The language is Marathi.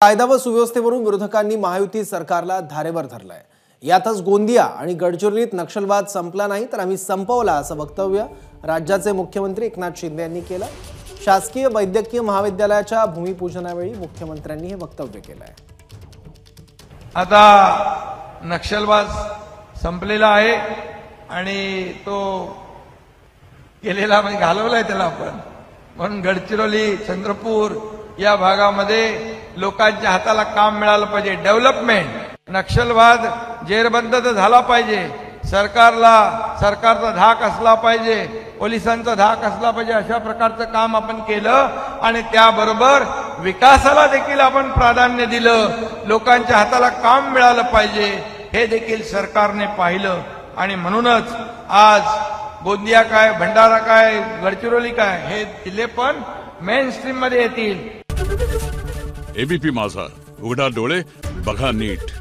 कायदा व सुव्यवस्थेवरून विरोधकांनी महायुती सरकारला धारेवर धरलाय। यातच गोंदिया आणि गडचिरोलीत नक्षलवाद संपला नाही तर आम्ही संपवला असं वक्तव्य राज्याचे मुख्यमंत्री एकनाथ शिंदे यांनी केलं। शासकीय वैद्यकीय महाविद्यालयाच्या भूमिपूजनावेळी मुख्यमंत्र्यांनी हे वक्तव्य केलंय। आता नक्षलवाद संपलेला आहे आणि तो गेलेला म्हणजे घालवलाय त्याला आपण, म्हणून गडचिरोली चंद्रपूर या भागामध्ये लोकांच्या हाताला काम मिळालं पाहिजे। डेव्हलपमेंट, नक्षलवाद जेरबंद झाला पाहिजे, सरकारचा धाक असला पाहिजे, पोलिसांचा धाक असला पाहिजे, अशा प्रकारचं काम आपण केलं आणि त्याबरोबर विकासाला देखील आपण प्राधान्य दिलं। लोकांच्या हाताला काम मिळालं पाहिजे हे देखील सरकारने पाहिलं आणि म्हणूनच आज गोंदिया काय, भंडारा काय, गडचिरोली काय हे जिल्हे पण मेन स्ट्रीम मध्ये येतील। एबीपी माझा, उघडा डोळे बघा नीट।